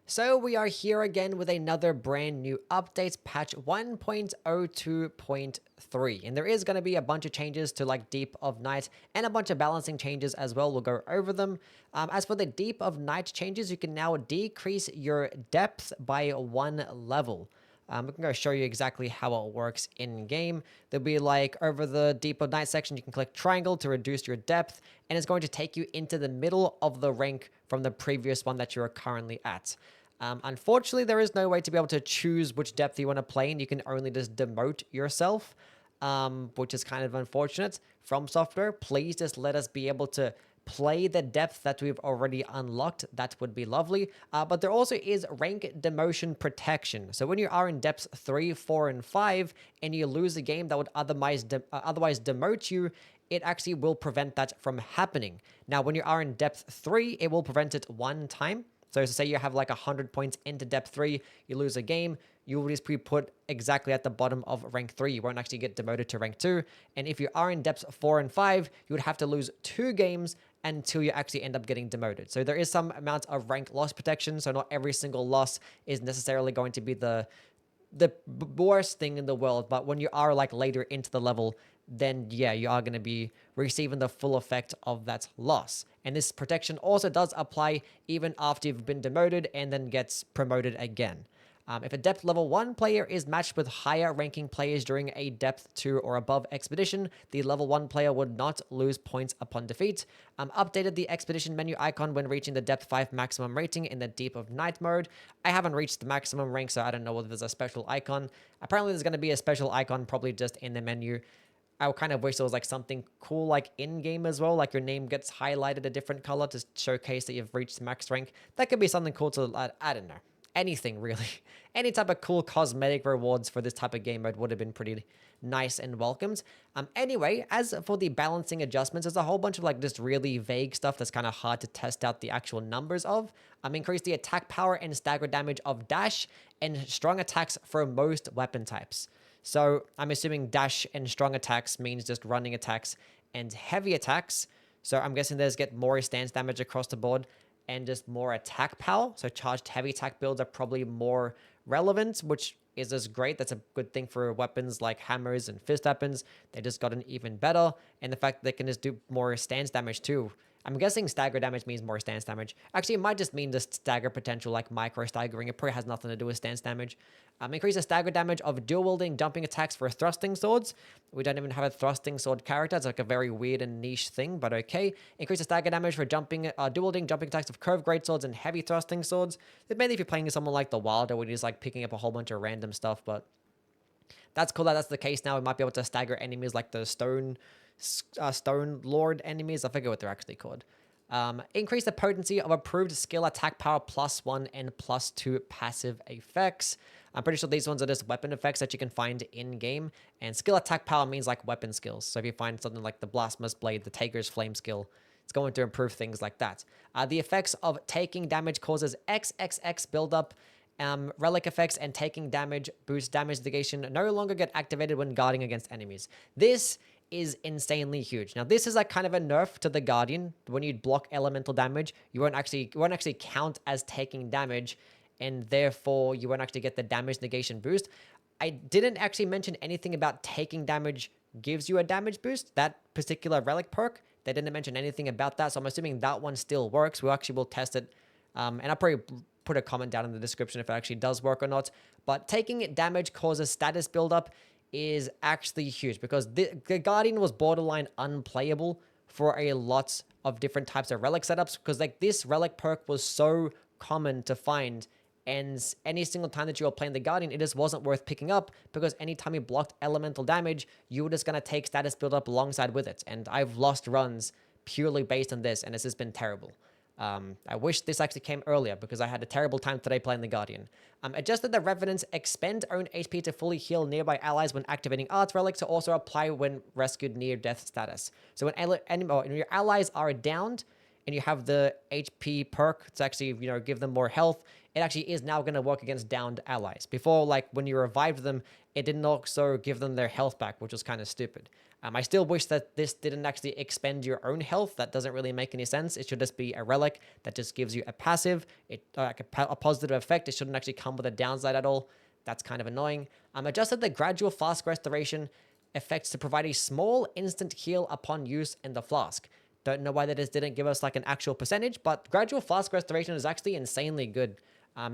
So we are here again with another brand new update, patch 1.02.3, and there is going to be a bunch of changes to like Deep of Night and a bunch of balancing changes as well. We'll go over them. As for the Deep of Night changes, you can now decrease your depth by 1 level. We can go show you exactly how it works in game. There'll be like over the Deep of Night section, you can click triangle to reduce your depth, and it's going to take you into the middle of the rank from the previous one that you're currently at. Unfortunately, there is no way to be able to choose which depth you want to play in. You can only just demote yourself, which is kind of unfortunate. From Software, please just let us be able to play the depth that we've already unlocked. That would be lovely. But there also is rank demotion protection. So when you are in depths 3, 4, and 5, and you lose a game that would otherwise demote you, it actually will prevent that from happening. Now, when you are in depth 3, it will prevent it one time. So say you have like 100 points into depth 3, you lose a game, you will just be put exactly at the bottom of rank 3. You won't actually get demoted to rank 2. And if you are in depths 4 and 5, you would have to lose 2 games until you actually end up getting demoted. So there is some amount of rank loss protection. So not every single loss is necessarily going to be the worst thing in the world, but when you are like later into the level, then yeah, you are going to be receiving the full effect of that loss. And this protection also does apply even after you've been demoted and then gets promoted again. If a depth level 1 player is matched with higher ranking players during a depth 2 or above expedition, the level 1 player would not lose points upon defeat. Updated the expedition menu icon when reaching the depth 5 maximum rating in the Deep of Night mode. I haven't reached the maximum rank, so I don't know whether there's a special icon. Apparently there's going to be a special icon probably just in the menu. I kind of wish there was like something cool like in-game as well, like your name gets highlighted a different color to showcase that you've reached max rank. That could be something cool to, I don't know. Anything really. Any type of cool cosmetic rewards for this type of game mode would have been pretty nice and welcomed. Anyway, as for the balancing adjustments, there's a whole bunch of like just really vague stuff that's kind of hard to test out the actual numbers of. Increase the attack power and stagger damage of dash and strong attacks for most weapon types. So I'm assuming dash and strong attacks means just running attacks and heavy attacks. So I'm guessing there's get more stance damage across the board and just more attack power. So charged heavy attack builds are probably more relevant, which is just great. That's a good thing for weapons like hammers and fist weapons. They just gotten even better. And the fact that they can just do more stance damage too. I'm guessing stagger damage means more stance damage. Actually, it might just mean just stagger potential like micro staggering. It probably has nothing to do with stance damage. Increase the stagger damage of dual wielding jumping attacks for thrusting swords. We don't even have a thrusting sword character. It's like a very weird and niche thing, but okay. Increase the stagger damage for dual wielding jumping attacks of curved greatswords and heavy thrusting swords. Mainly if you're playing someone like the Wylder, where you're just like picking up a whole bunch of random stuff, but that's cool that that's the case now. We might be able to stagger enemies like the stone lord enemies. I forget what they're actually called. Increase the potency of approved skill attack power +1 and +2 passive effects. I'm pretty sure these ones are just weapon effects that you can find in game. And skill attack power means like weapon skills. So if you find something like the Blasphemous Blade, the Taker's Flame skill, it's going to improve things like that. The effects of taking damage causes XXX buildup. Relic effects and taking damage boost damage negation no longer get activated when guarding against enemies. This is insanely huge. Now, this is like kind of a nerf to the Guardian. When you block elemental damage, you won't actually count as taking damage, and therefore you won't actually get the damage negation boost. I didn't actually mention anything about taking damage gives you a damage boost. That particular relic perk, they didn't mention anything about that, so I'm assuming that one still works. We actually will test it, and I'll probably put a comment down in the description if it actually does work or not. But taking damage causes status buildup is actually huge because the Guardian was borderline unplayable for a lot of different types of relic setups because like this relic perk was so common to find, and any single time that you were playing the Guardian, it just wasn't worth picking up because anytime you blocked elemental damage, you were just going to take status buildup alongside with it. And I've lost runs purely based on this, and this has been terrible. I wish this actually came earlier because I had a terrible time today playing the Guardian. Adjusted the Revenant's expend own HP to fully heal nearby allies when activating Arts Relic to also apply when rescued near death status. So when your allies are downed and you have the HP perk to actually, give them more health, it actually is now going to work against downed allies. Before, like when you revived them, it didn't also give them their health back, which was kind of stupid. I still wish that this didn't actually expend your own health. That doesn't really make any sense. It should just be a relic that just gives you a passive, like a positive effect. It shouldn't actually come with a downside at all. That's kind of annoying. Adjusted the gradual flask restoration effects to provide a small instant heal upon use in the flask. Don't know why they just didn't give us like an actual percentage, but gradual flask restoration is actually insanely good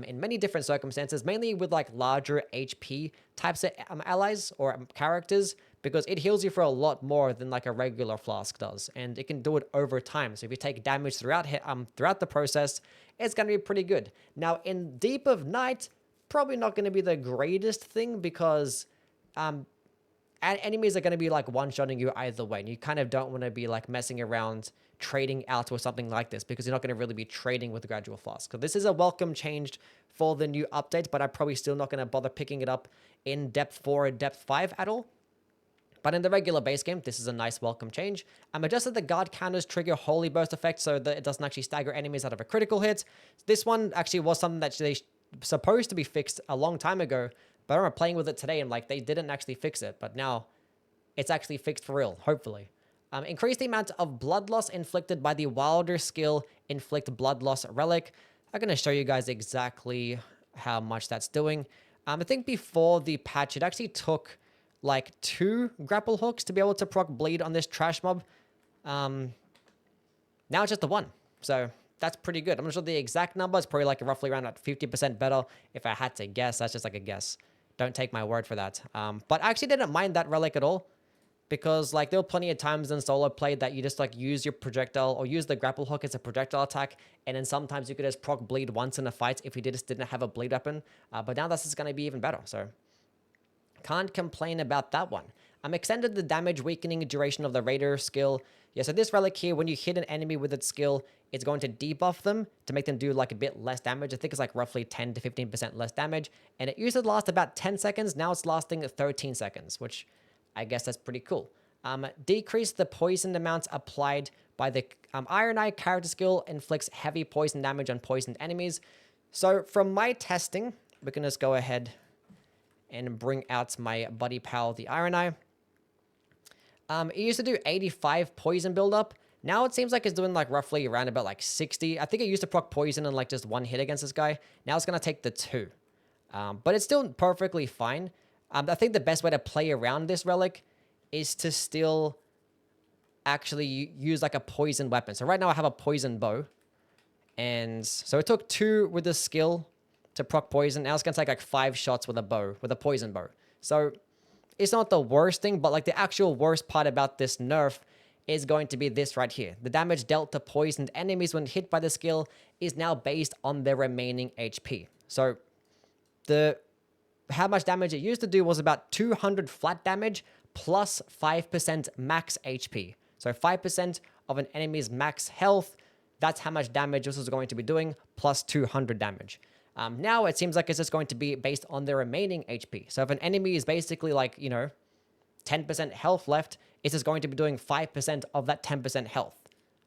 in many different circumstances, mainly with like larger HP types of allies or characters, because it heals you for a lot more than like a regular flask does, and it can do it over time. So if you take damage throughout the process, it's going to be pretty good. Now in Deep of Night, probably not going to be the greatest thing, because enemies are going to be like one-shotting you either way, and you kind of don't want to be like messing around trading out or something like this, because you're not going to really be trading with the gradual flask. So this is a welcome change for the new update, but I'm probably still not going to bother picking it up in depth 4 or depth 5 at all. But in the regular base game, this is a nice welcome change. Adjusted the guard counters trigger holy burst effect so that it doesn't actually stagger enemies out of a critical hit. This one actually was something that they supposed to be fixed a long time ago, but I remember playing with it today and like they didn't actually fix it, but now it's actually fixed for real, hopefully. Increase the amount of blood loss inflicted by the wylder skill inflict blood loss relic. I'm going to show you guys exactly how much that's doing. I think before the patch, it actually took like 2 grapple hooks to be able to proc bleed on this trash mob. Now it's just the 1. So that's pretty good. I'm not sure the exact number. It's probably like roughly around at 50% better. If I had to guess, that's just like a guess. Don't take my word for that. But I actually didn't mind that relic at all, because like there were plenty of times in solo play that you just like use your projectile or use the grapple hook as a projectile attack, and then sometimes you could just proc bleed once in a fight if you just didn't have a bleed weapon. But now this is going to be even better, so can't complain about that one. I'm extended the damage weakening duration of the Raider skill. Yeah, so this relic here, when you hit an enemy with its skill, it's going to debuff them to make them do like a bit less damage. I think it's like roughly 10 to 15% less damage. And it used to last about 10 seconds. Now it's lasting 13 seconds, which I guess that's pretty cool. Decrease the poison amounts applied by the Ironeye character skill inflicts heavy poison damage on poisoned enemies. So from my testing, we can just go ahead and bring out my buddy pal, the Ironeye. It used to do 85 poison buildup. Now it seems like it's doing like roughly around about like 60. I think it used to proc poison in like just 1 hit against this guy. Now it's going to take the 2. But it's still perfectly fine. I think the best way to play around this relic is to still actually use like a poison weapon. So right now I have a poison bow. And so it took 2 with the skill to proc poison. Now it's going to take like 5 shots with a bow, with a poison bow. So it's not the worst thing, but like the actual worst part about this nerf is going to be this right here. The damage dealt to poisoned enemies when hit by the skill is now based on their remaining HP. So how much damage it used to do was about 200 flat damage plus 5% max HP. So 5% of an enemy's max health, that's how much damage this is going to be doing, plus 200 damage. Now it seems like it's just going to be based on their remaining HP. So if an enemy is basically like, 10% health left, it's just going to be doing 5% of that 10% health.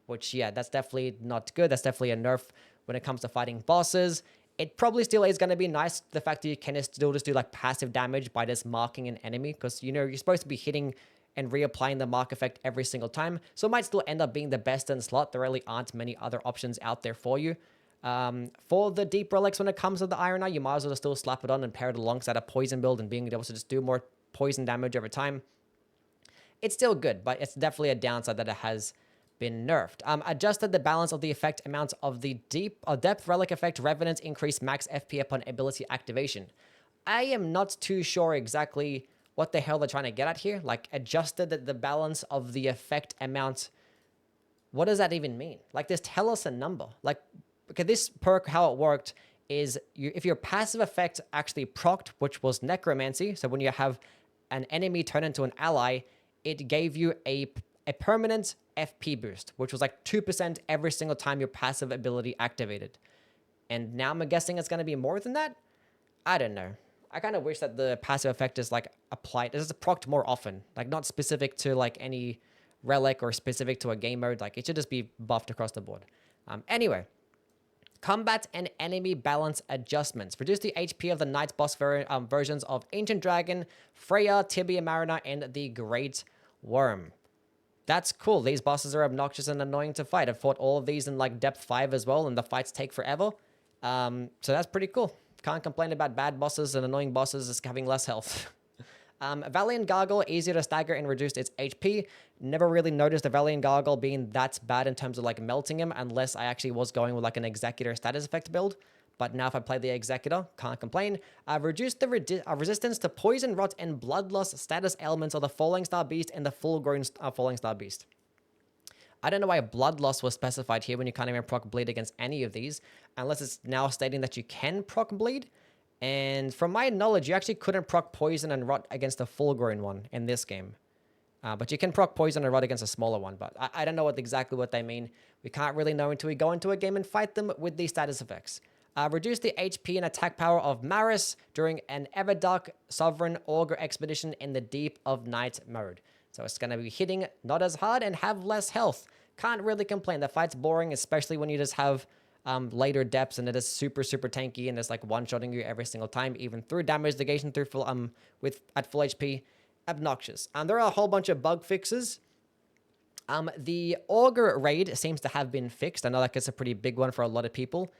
Which, yeah, that's definitely not good. That's definitely a nerf when it comes to fighting bosses. It probably still is going to be nice, the fact that you can still just do like passive damage by just marking an enemy. Because, you're supposed to be hitting and reapplying the mark effect every single time. So it might still end up being the best in slot. There really aren't many other options out there for you. For the deep relics, when it comes to the Ironeye, you might as well just still slap it on and pair it alongside a poison build and being able to just do more poison damage over time. It's still good, but it's definitely a downside that it has been nerfed. Adjusted the balance of the effect amounts of the depth relic effect revenant increase max FP upon ability activation. I am not too sure exactly what the hell they're trying to get at here. Like, adjusted the balance of the effect amount. What does that even mean? Like, just tell us a number. Like, okay, this perk, how it worked is if your passive effect actually procced, which was necromancy, so when you have an enemy turn into an ally, it gave you a permanent FP boost, which was like 2% every single time your passive ability activated. And now I'm guessing it's going to be more than that? I don't know. I kind of wish that the passive effect is like applied, it's procced more often, like not specific to like any relic or specific to a game mode. Like, it should just be buffed across the board. Anyway, combat and enemy balance adjustments. Reduce the HP of the Knight boss versions of Ancient Dragon, Freya, Tibia Mariner, and the Great Worm. That's cool. These bosses are obnoxious and annoying to fight. I've fought all of these in like depth 5 as well, and the fights take forever. So that's pretty cool. Can't complain about bad bosses and annoying bosses just having less health. Valiant Gargle, easier to stagger and reduce its HP. Never really noticed the Valiant Gargle being that bad in terms of like melting him, unless I actually was going with like an Executor status effect build. But now if I play the Executor, can't complain. Reduced the resistance to poison, rot, and bloodlust status elements of the Falling Star Beast and the full-grown Falling Star Beast. I don't know why bloodlust was specified here when you can't even proc bleed against any of these, unless it's now stating that you can proc bleed. And from my knowledge, you actually couldn't proc poison and rot against a full-grown one in this game. But you can proc poison and rot against a smaller one, but I don't know exactly what they mean. We can't really know until we go into a game and fight them with these status effects. Reduce the HP and attack power of Maris during an Everdark Sovereign Augur Expedition in the Deep of Night mode. So it's going to be hitting not as hard and have less health. Can't really complain. The fight's boring, especially when you just have later depths and it is super, super tanky and it's like one-shotting you every single time, even through damage negation through full, at full HP. Obnoxious. There are a whole bunch of bug fixes. The Augur raid seems to have been fixed. I know that is a pretty big one for a lot of people.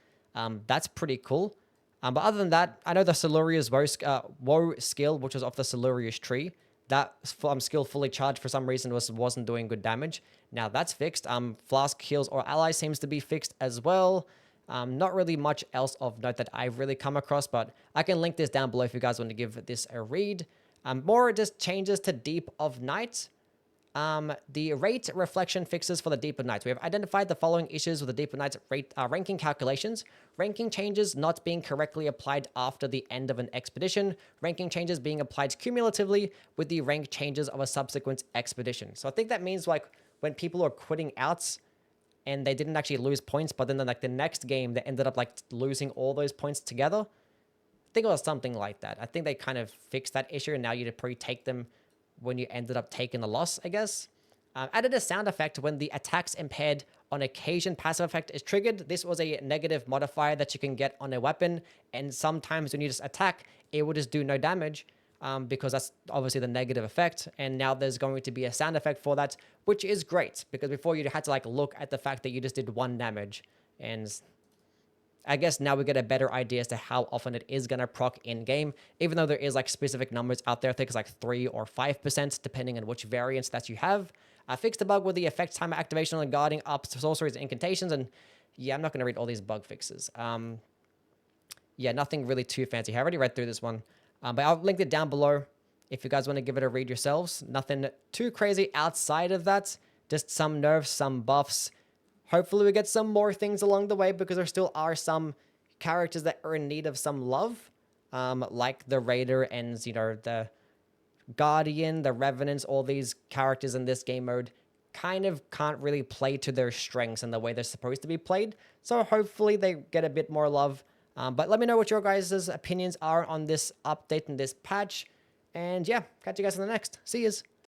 That's pretty cool. But other than that, I know the Siluria's woe skill, which was off the Siluria's tree, that skill fully charged for some reason wasn't doing good damage. Now that's fixed. Flask heals or allies seems to be fixed as well. Not really much else of note that I've really come across, but I can link this down below if you guys want to give this a read. More just changes to Deep of Night. The rate reflection fixes for the Deep of Night. We have identified the following issues with the Deep of Night's ranking calculations. Ranking changes not being correctly applied after the end of an expedition. Ranking changes being applied cumulatively with the rank changes of a subsequent expedition. So I think that means like when people are quitting out and they didn't actually lose points, but then like the next game they ended up like losing all those points together. I think it was something like that. I think they kind of fixed that issue and now you probably take them when you ended up taking the loss, I guess. Added a sound effect when the attacks impaired on occasion passive effect is triggered. This was a negative modifier that you can get on a weapon, and sometimes when you just attack, it will just do no damage because that's obviously the negative effect, and now there's going to be a sound effect for that, which is great, because before you had to like look at the fact that you just did 1 damage, and I guess now we get a better idea as to how often it is going to proc in-game, even though there is like specific numbers out there. I think it's like 3 or 5%, depending on which variants that you have. Fixed the bug with the effect timer activation and guarding up sorceries and incantations. And yeah, I'm not going to read all these bug fixes. Yeah, nothing really too fancy. I already read through this one, but I'll link it down below if you guys want to give it a read yourselves. Nothing too crazy outside of that. Just some nerfs, some buffs. Hopefully we get some more things along the way, because there still are some characters that are in need of some love, like the Raider and, you know, the Guardian, the Revenants. All these characters in this game mode kind of can't really play to their strengths and the way they're supposed to be played. So hopefully they get a bit more love. But let me know what your guys' opinions are on this update and this patch. And yeah, catch you guys in the next. See yous.